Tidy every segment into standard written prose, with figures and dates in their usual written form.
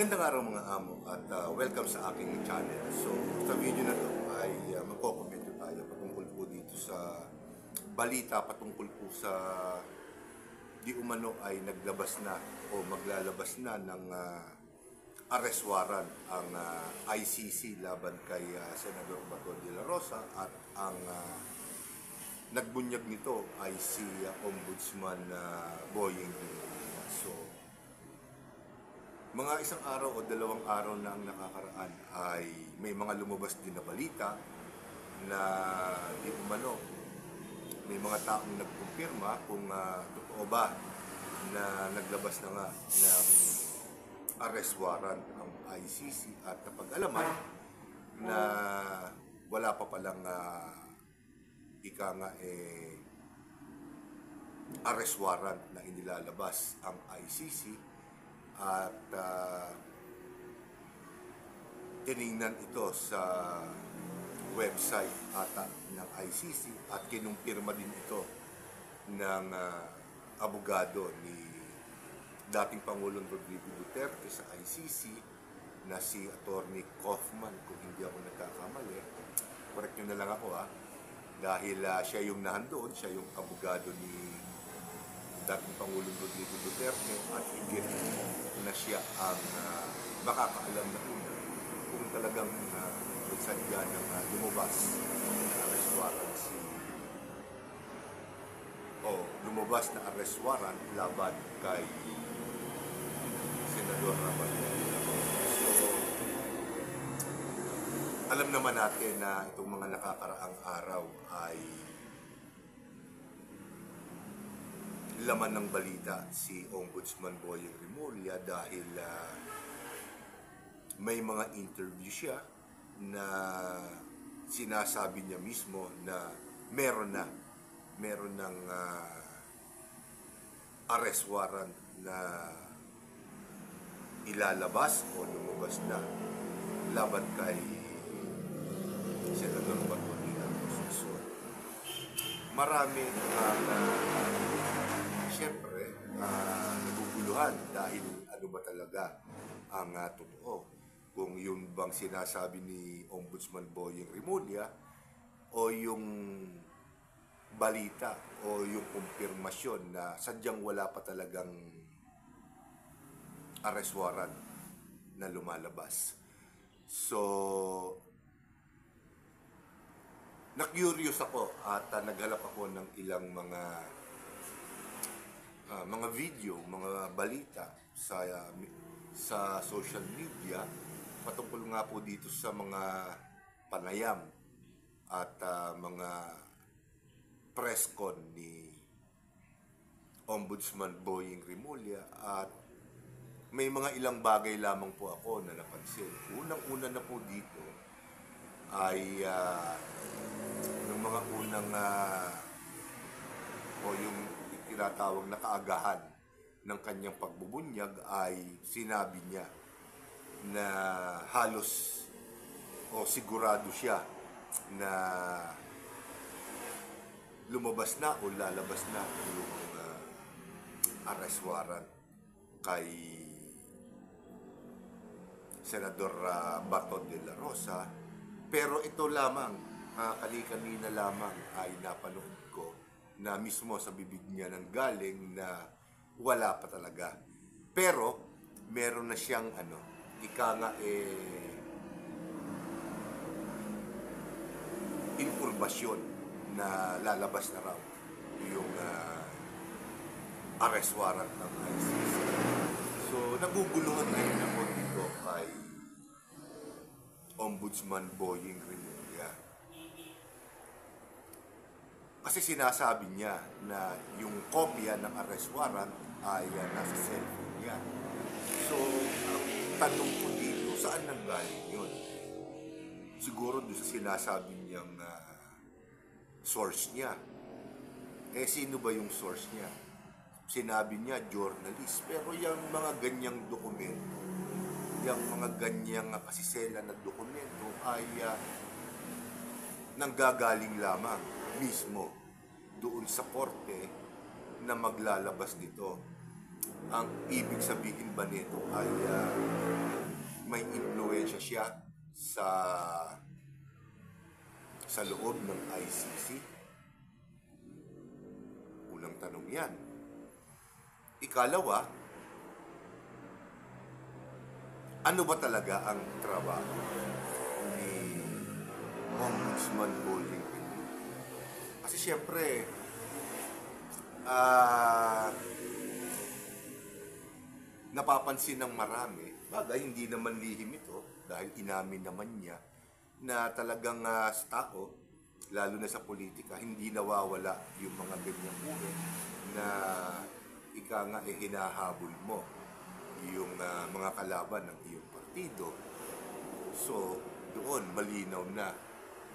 Magandang araw mga amo at welcome sa aking channel. So sa video na to ay magko-komento tayo patungkol po dito sa balita patungkol po sa di umano ay naglabas na o maglalabas na ng arrest warrant ang ICC laban kay Senador Bato de la Rosa at ang nagbunyag nito ay si Ombudsman Boyeng Rimulya. So mga isang araw o dalawang araw na ang nakakaraan ay may mga lumabas din na balita na di umano may mga taong nagkumpirma kung totoo ba na naglabas na nga ng arrest warrant ang ICC at napag-alaman na wala pa palang arrest warrant na inilalabas ang ICC at tiningnan ito sa website ata ng ICC at kinumpirma din ito ng abogado ni dating Pangulong Rodrigo Duterte sa ICC na si Attorney Kaufman, kung hindi ako nagkakamali. Correct nyo na lang ako dahil siya yung nahandoon, siya yung abogado ni dating Pangulong Rodrigo Duterte at higit na siya ang makakaalam na una kung talagang sadya ng lumabas na arrest warrant lumabas na arrest warrant laban kay Senador Bato. So, alam naman natin na itong mga nakakaraang araw ay laman ng balita si Ombudsman Boyeng Rimulya dahil may mga interview siya na sinasabi niya mismo na meron ng arrest warrant na ilalabas o lumabas na laban kay Senador Bato de la Rosa. So, marami siyempre, naguguluhan dahil ano ba talaga ang totoo. Kung yun bang sinasabi ni Ombudsman Boyeng Rimulya o yung balita o yung kumpirmasyon na sadyang wala pa talagang arrest warrant na lumalabas. So, na-curious ako at naghalap ako ng ilang mga video, mga balita sa social media patungkol nga po dito sa mga panayam at mga press con ni Ombudsman Boyeng Rimulya at may mga ilang bagay lamang po ako na napansin. Unang-una na po dito ay yung mga unang yung tinatawag na kaagahan ng kanyang pagbubunyag ay sinabi niya na halos o sigurado siya na lumabas na o lalabas na yung arrest warrant kay Senador Bato de la Rosa. Pero ito lamang, kani-kanina lamang ay napanood ko na mismo sa bibig niya nang galing na wala pa talaga. Pero meron na siyang impormasyon na lalabas na raw yung arrest warrant ng ICC. So naguguluhan ngayon ako dito kay Ombudsman Boyeng Rimulya. Kasi sinasabi niya na yung kopya ng arrest warrant ay nasa cellphone niya. So, ang tanong ko dito, saan nanggaling yun? Siguro doon sa sinasabi niyang source niya. Sino ba yung source niya? Sinabi niya, journalist. Pero yung mga ganyang dokumento, yung mga ganyang kasisela na dokumento ay nanggagaling lamang mismo doon sa korte na maglalabas nito. Ang ibig sabihin ba nito ay may impluwensya siya sa loob ng ICC? Unang tanong yan. Ikalawa, ano ba talaga ang trabaho ni Ombudsman Boying Remulla? Kasi siyempre, napapansin ng marami, bagay hindi naman lihim ito dahil inamin naman niya na talagang sa tao, lalo na sa politika, hindi nawawala yung mga ganyang uri na hinahabol mo yung mga kalaban ng iyong partido. So, doon malinaw na.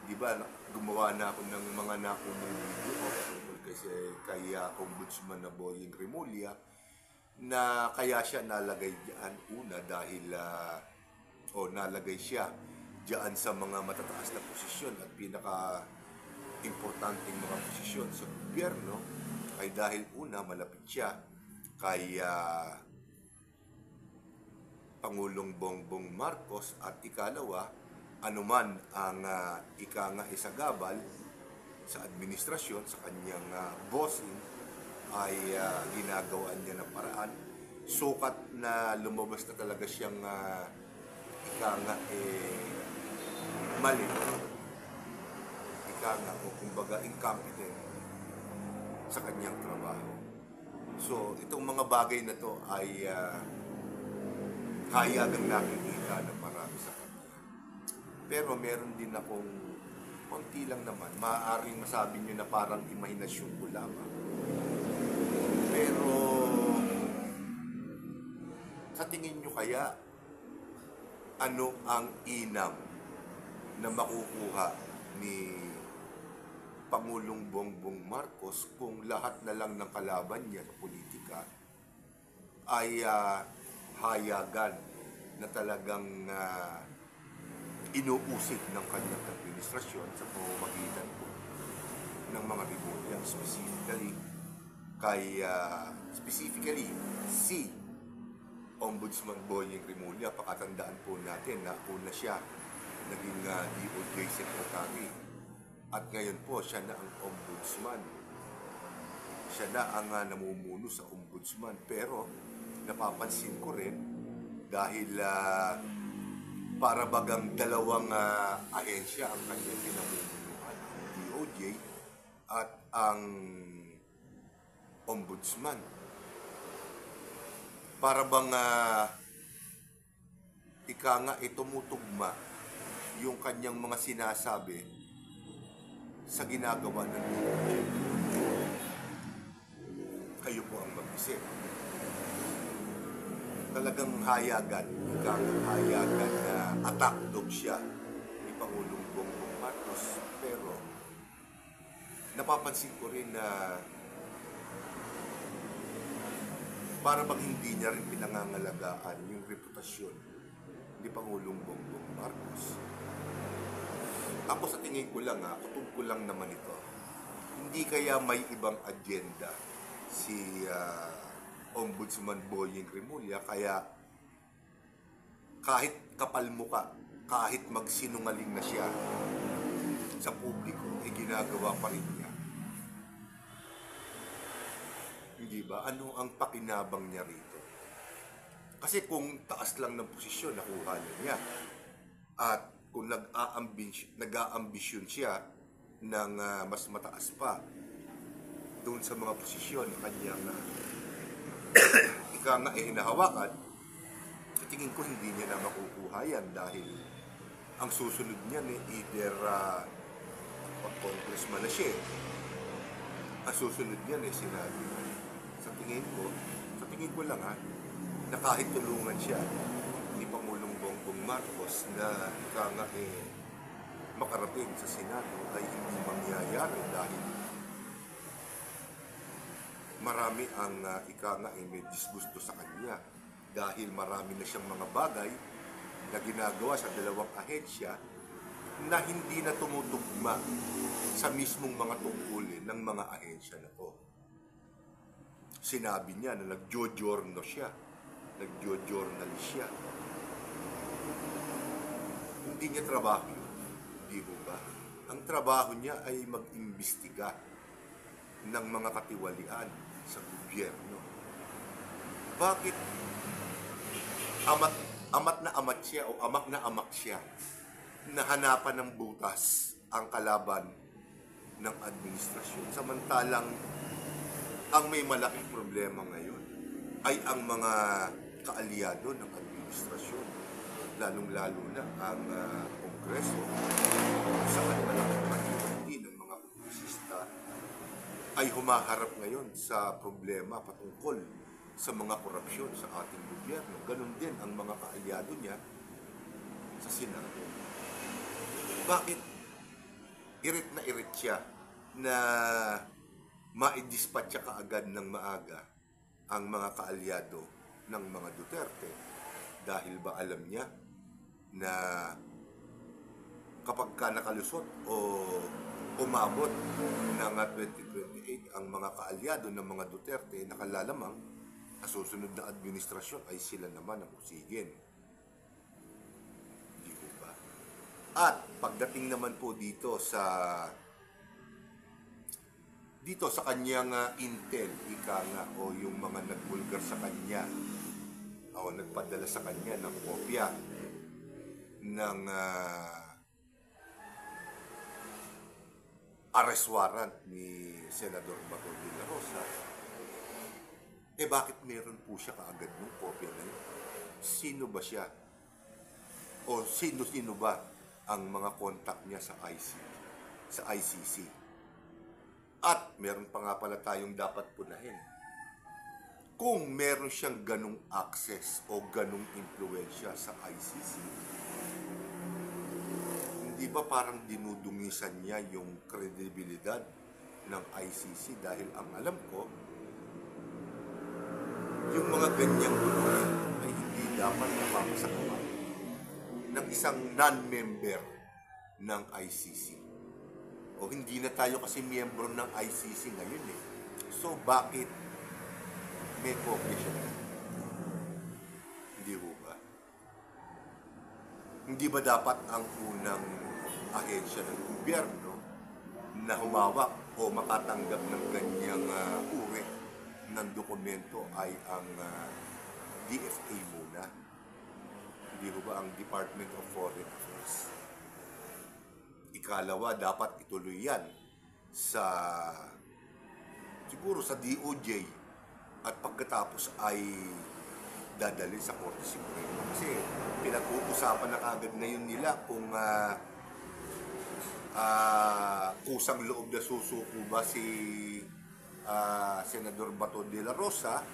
Di ba, gumawa na ako ng mga naunang video kasi kaya Ombudsman na Boying Remulla na kaya siya nalagay diyan una dahil nalagay siya diyan sa mga matataas na posisyon at pinaka-importanteng mga posisyon sa gobyerno ay dahil una malapit siya kay Pangulong Bongbong Marcos at ikalawa, anuman ang isagabal sa administrasyon, sa kanyang bossing, ay ginagawa niya ng paraan. Sukat na lumabas na talaga siyang mali. O kumbaga incompetent sa kanyang trabaho. So, itong mga bagay na to ay hayagang nakikita ng marami sa kanya. Pero meron din akong konti lang naman, maaaring masabi nyo na parang imahinasyon ko lamang. Pero sa tingin nyo kaya, ano ang inam na makukuha ni Pangulong Bongbong Marcos kung lahat na lang ng kalaban niya sa politika ay hayagan na talagang inuusig ng kanyang administrasyon sa pamamagitan po ng mga Remulla, specifically si Ombudsman Boying Remulla. Pakatandaan po natin na una siya naging DOJ Secretary at ngayon po siya na ang Ombudsman. Siya na ang namumuno sa Ombudsman, pero napapansin ko rin dahil para bagang dalawang ahensya ang kanyang pinamumunuan, ang DOJ at ang Ombudsman. Para bang tumutugma yung kanyang mga sinasabi sa ginagawa ng DOJ. Kayo po ang mag-isip. Talagang hayagan na attack dog siya ni Pangulong Bongbong Marcos. Pero napapansin ko rin na para bang hindi niya rin pinangangalagaan yung reputasyon ni Pangulong Bongbong Marcos. Ako sa tingin ko lang, kutub ko lang naman ito. Hindi kaya may ibang agenda si Ombudsman Boying Remulla, kaya kahit kapal muka, kahit magsinungaling na siya sa publiko, ginagawa pa rin niya. Hindi ba? Ano ang pakinabang niya rito? Kasi kung taas lang ng posisyon nakuha niya at kung nag-aambisyon siya ng mas mataas pa doon sa mga posisyon na kanyang hinahawakan, sa tingin ko hindi niya na makukuha yan dahil ang susunod niya either congressman na siya, ang susunod niya sinabi. Sa tingin ko lang na kahit tulungan siya ni Pangulong Bongbong Marcos na makarating sa Senado ay hindi mangyayari dahil marami ang may disgusto sa kanya dahil marami na siyang mga bagay na ginagawa sa dalawang ahensya na hindi na tumutugma sa mismong mga tungkulin ng mga ahensya na to. sinabi niya na nagjo-journal siya. Nagjo-journalist siya. Hindi niya trabaho yun. Hindi ho ba? Ang trabaho niya ay mag-imbestiga ng mga katiwalian sa gobyerno. Bakit amat na amat siya o amak na amak siya na hanapan ng butas ang kalaban ng administrasyon? Samantalang ang may malaking problema ngayon ay ang mga kaalyado ng administrasyon, lalong-lalo na ang Kongreso, saan malaking majority ng mga kongresista ay humaharap ngayon sa problema patungkol sa mga korupsyon sa ating gobyerno. Ganon din ang mga kaalyado niya sa Senado. Bakit irit na irit siya na ma-dispatch kaagad ng maaga ang mga kaalyado ng mga Duterte? Dahil ba alam niya na kapag ka nakalusot o umabot ng 2028 ang mga kaalyado ng mga Duterte, nakalalamang sa susunod na administrasyon ay sila naman ang usigin. Hindi ko ba? At pagdating naman po dito sa kanyang intel, ika nga, o yung mga nagbulgar sa kanya o nagpadala sa kanya ng kopya ng arrest warrant ni Senador Bato de la Rosa, bakit meron po siya kaagad ng kopya na yun? Sino ba siya? O sino-sino ba ang mga contact niya sa ICC? At meron pa nga pala tayong dapat punahin. Kung meron siyang ganong access o ganong impluensya sa ICC, hindi ba parang dinudungisan niya yung kredibilidad ng ICC? Dahil ang alam ko, yung mga ganyang gulong ay hindi dapat napapasagawa ng isang non-member ng ICC. O hindi na tayo kasi miyembro ng ICC ngayon eh. So bakit may kopya siya? Hindi ho ba? Hindi ba dapat ang unang ahensya ng gobyerno na humawak o makatanggap ng ganyang uri ng dokumento ay ang DFA muna? Hindi ho ba ang Department of Foreign Affairs? Ikalawa, dapat ituloy yan siguro sa DOJ, at pagkatapos ay dadalhin sa Korte Suprema. Kasi pinag-uusapan na kagad ngayon nila kung kusang loob na susuko ba si Senador Bato de la Rosa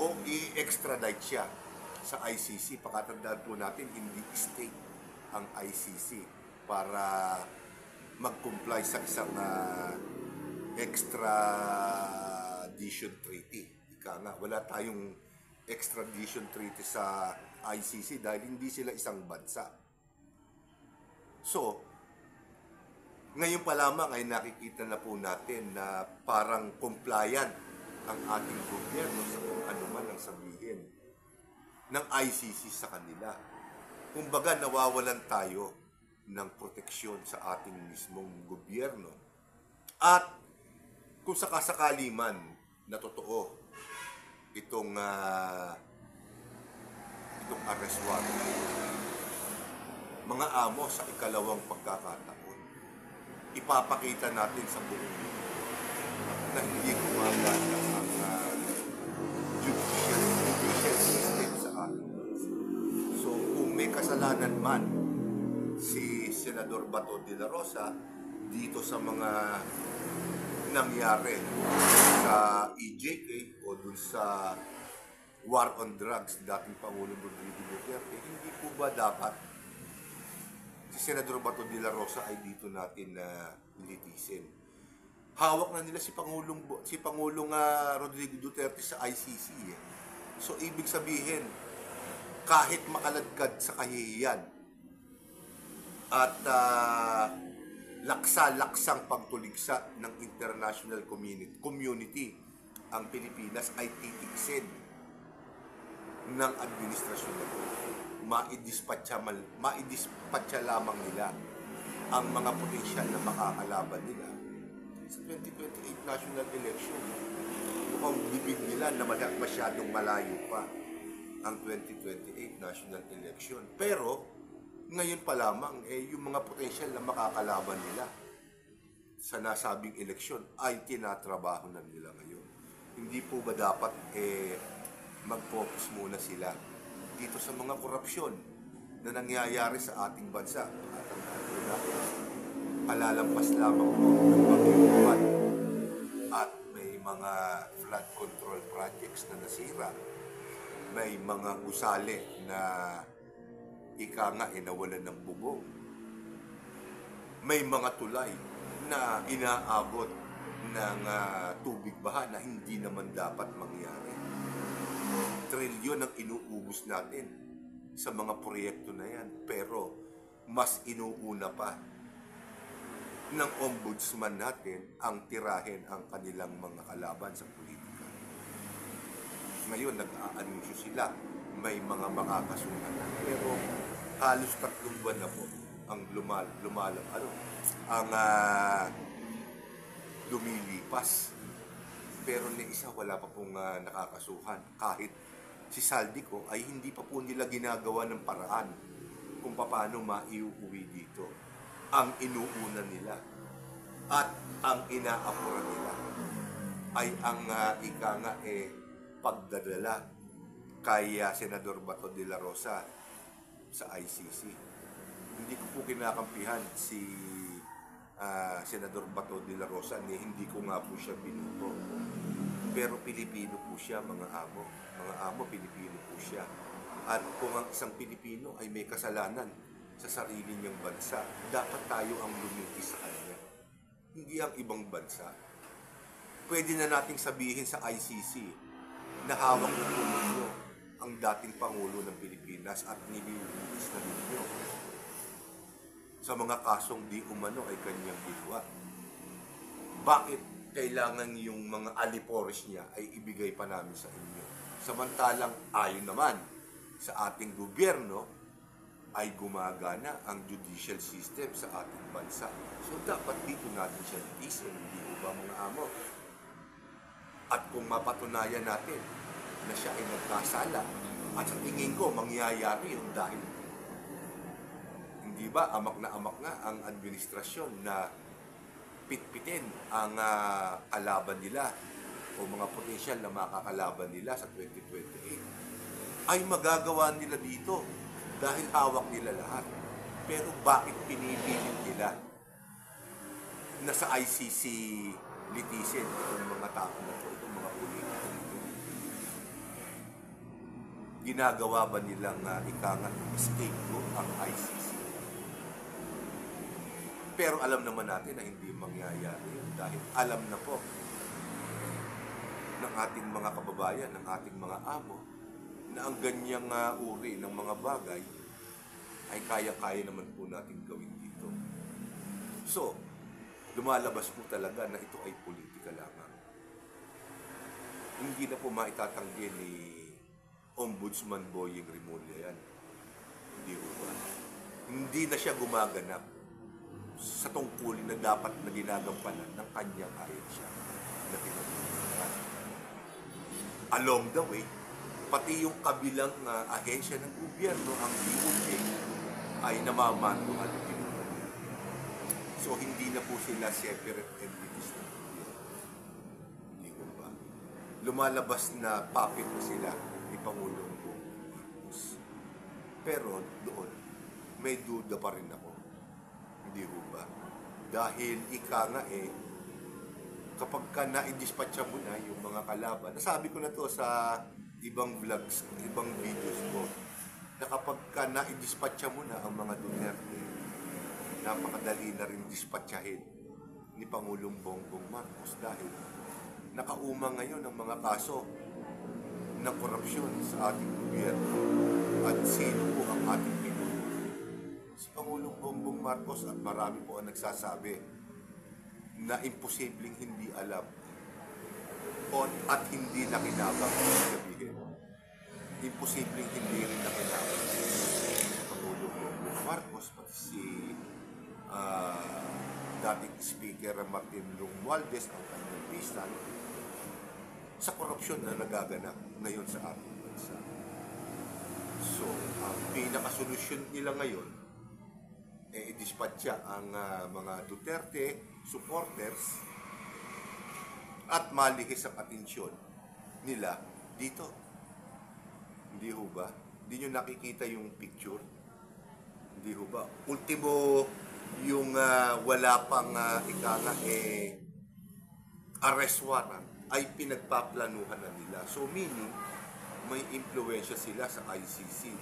o i-extradite siya sa ICC. Pakatandaan po natin, hindi state ang ICC para mag-comply sa isang extradition treaty. Ika nga, wala tayong extradition treaty sa ICC dahil hindi sila isang bansa. So, ngayon pa lamang ay nakikita na po natin na parang compliant ang ating gobyerno sa kung ano man ang sabihin ng ICC sa kanila. Kumbaga, nawawalan tayo ng proteksyon sa ating mismong gobyerno. At kung sakasakali man na totoo itong arrest warrant, mga amo, sa ikalawang pagkakataon, ipapakita natin sa buong mundo na hindi gumagana ang judicial system sa ating bansa. So, kung may kasalanan man si Senador Bato de la Rosa dito sa mga nangyari sa EJK o dun sa war on drugs dating Pangulong Rodrigo Duterte, hindi po ba dapat si Senador Bato de la Rosa ay dito natin litisin? Hawak na nila si Pangulong Rodrigo Duterte sa ICC eh. So ibig sabihin, kahit makaladkad sa kahihiyan at laksa-laksang pagtuligsa ng international community ang Pilipinas ay titiksin ng administrasyon na ito. Maidispatcha lamang nila ang mga potensyal na makakalaban nila sa 2028 national election. Mukhang bibig nila na masyadong malayo pa ang 2028 national election. Pero, ngayon pa lamang, yung mga potensyal na makakalaban nila sa nasabing eleksyon ay tinatrabaho na nila ngayon. Hindi po ba dapat mag-focus muna sila dito sa mga korupsyon na nangyayari sa ating bansa? Palalampas lamang po ng Bagyong at may mga flood control projects na nasira. May mga gusali na nawalan ng bubong. May mga tulay na inaabot ng tubig baha na hindi naman dapat mangyari. Trilyon ang inuubos natin sa mga proyekto na yan. Pero mas inuuna pa ng ombudsman natin ang tirahin ang kanilang mga kalaban sa politika. Ngayon, nag-aanunsyo sila, may mga makakasuhan na. Pero halos 3 buwan na po ang lumilipas. Pero ni isa wala pa pong nakakasuhan. Kahit si Saldico ay hindi pa po nila ginagawa ng paraan kung paano maiuwi dito. Ang inuuna nila at ang inaapura nila ay ang pagdadala kay Senador Bato de la Rosa sa ICC. Hindi ko po kinakampihan si Senador Bato de la Rosa, hindi ko nga po siya binuto. Pero Pilipino po siya, mga amo. Mga amo, Pilipino po siya. At kung ang isang Pilipino ay may kasalanan sa sarili niyang bansa, dapat tayo ang lumiti sa kanya. Hindi ang ibang bansa. Pwede na nating sabihin sa ICC na hawak na po ninyo ang dating Pangulo ng Pilipinas at nililitis na ninyo sa mga kasong di umano ay kanyang ginawa. Bakit kailangan yung mga alipores niya ay ibigay pa namin sa inyo? Samantalang ayon naman sa ating gobyerno ay gumagana ang judicial system sa ating bansa. So dapat dito natin siya litisin, hindi ba mga amo? At kung mapatunayan natin na siya ay nagkasala, at sa tingin ko mangyayari yun dahil hindi ba amak na ang administrasyon na pitpitin ang kalaban nila o mga potensyal na makakalaban nila sa 2028 ay magagawa nila dito dahil hawak nila lahat. Pero bakit pinipilit nila na sa ICC litisin itong mga tao na ito, itong mga politika nito? Ginagawa ba nilang scapegoat ang ICC? Pero alam naman natin na hindi mangyayari yun dahil alam na po ng ating mga kababayan, ng ating mga amo, na ang ganyang uri ng mga bagay ay kaya-kaya naman po natin gawin dito. So, lumalabas po talaga na ito ay politika lamang. Hindi na po maitatanggi ni Ombudsman Boying Rimulya yan. Hindi po ba? Hindi na siya gumaganap sa tungkulin na dapat na ginagampanan ng kanyang ahensya na tinatawag. Along the way, pati yung kabilang ahensya ng gobyerno, ang DOJ, ay namamantuhan ng gobyerno. So, hindi na po sila separate entities ng gobyerno. Hindi ko ba? Lumalabas na puppet na sila ni Pangulong Marcos. Pero doon, may duda pa rin ako. Hindi ko ba? Dahil kapag ka na-dispatcha mo na yung mga kalaban, nasabi ko na to sa ibang vlogs, ibang videos ko, na kapag ka na-dispatcha mo na ang mga Duterte, napakadali na rin dispatchahin ni Pangulong Bongbong Marcos dahil nakaumang ngayon ang mga kaso ng korupsyon sa ating gobyerno. At sino po ang ating Pinoy? Si Pangulong Bongbong Marcos, at marami po ang nagsasabi na imposibleng hindi alam at hindi nakinabang. Sabihin, imposibleng hindi rin nakinabang si Pangulong Bongbong Marcos, pati si dating Speaker Martin Romualdez, ang kanyang pisan, sa korupsyon na nagaganap ngayon sa ating bansa. So, ang pinakasolusyon nila ngayon, i-dispatcha ang mga Duterte supporters at malihis ang atensyon nila dito. Hindi ho ba? Hindi nyo nakikita yung picture? Hindi ho ba? Ultimo, yung wala pang arrest warrant ay pinagpaplanuhan na nila. So meaning, may impluensya sila sa ICC.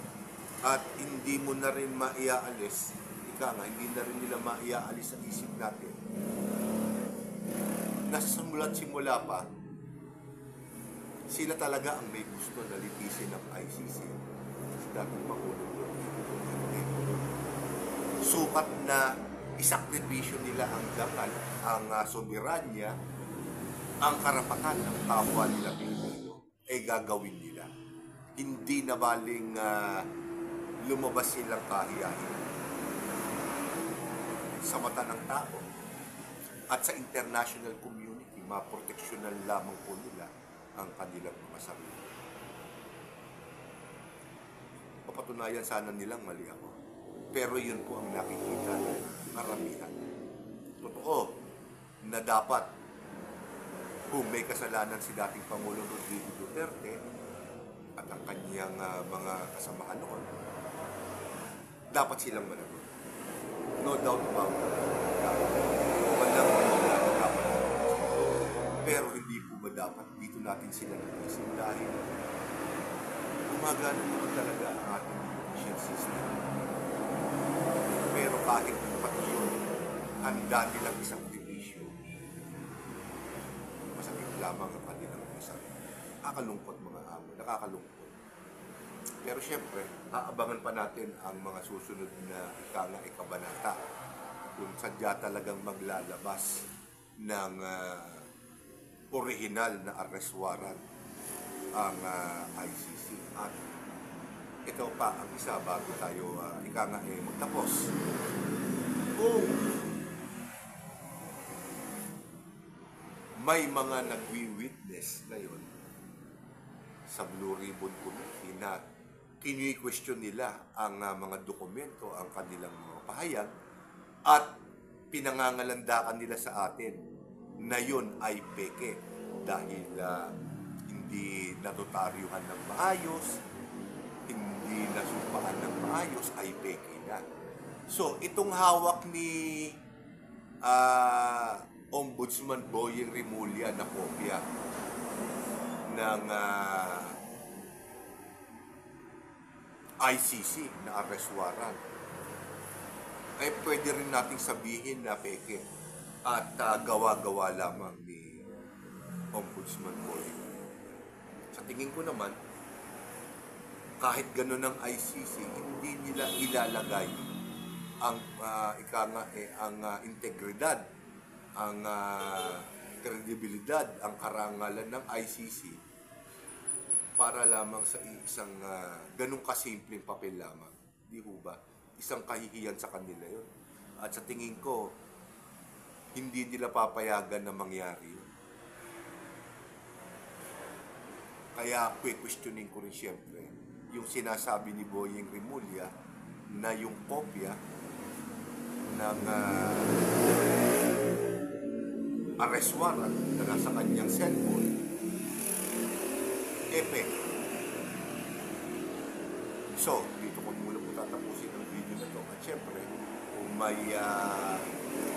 At hindi mo na rin maiaalis, hindi na rin nila maiaalis sa isip natin. Nasa simula pa, sila talaga ang may gusto na litisin ng ICC. Sa dating Pangulong Duterte. Sukat na isakripisyo nila ang dapat, ang soberanya, ang karapatan ng kapwa nila Pilipino, gagawin nila. Hindi na baling lumabas silang kahiyahin sa mata ng tao at sa international community, maproteksyonan lamang po nila ang kanilang mga sarili. Papatunayan sana nilang mali ako. Pero yun po ang nakikita ng karamihan. Totoo na dapat kung may kasalanan si dating Pangulong Rodrigo Duterte at ang kanyang mga kasamahan noon, dapat silang managot. No doubt about it. Pero hindi po ba dapat dito natin sila natin dahil gumagana naman talaga ang ating judicial system. Pero kahit pati yun, handa nilang isang division. Masakit lamang ang kanilang isang. Nakakalungkot mga amo, nakakalungkot. Pero syempre, aabangan pa natin ang mga susunod na ikabanata kung sadya talagang maglalabas ng original na arrest warrant ang ICC. At ito pa ang isa bago tayo magtapos. Kung may mga nagwi-witness ngayon sa Blue Ribbon Committee na kini-question nila ang mga dokumento, ang kanilang mga pahayag, at pinangangalandakan nila sa atin na yun ay peke dahil hindi natotaryuhan ng maayos, hindi nasumpaan ng maayos, ay peke na. So, itong hawak ni Ombudsman Boyeng Rimulya na kopya ng ICC na arrest warrant, ay pwede rin nating sabihin na peke at gawa-gawa lamang ni Ombudsman Boyeng. Sa tingin ko naman, kahit ganun ang ICC, hindi nila ilalagay ang integridad, ang kredibilidad, ang karangalan ng ICC para lamang sa isang ganung kasimpleng papel lamang. Di ho ba? Isang kahihiyan sa kanila yun. At sa tingin ko, hindi nila papayagan na mangyari yun. Kaya questioning ko rin siyempre yung sinasabi ni Boyeng Rimulya na yung kopya ng arrest warrant na nasa kanyang cellphone epic. So, dito ko muna po tatapusin ang video na to. At syempre, kung may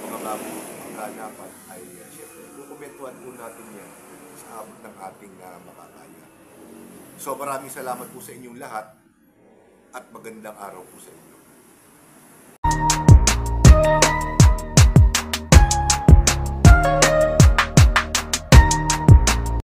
mga bagong pagkanapan ay syempre, kukomentuhan po natin yan sa abot ng ating makakaya. So, maraming salamat po sa inyong lahat at magandang araw po sa inyo.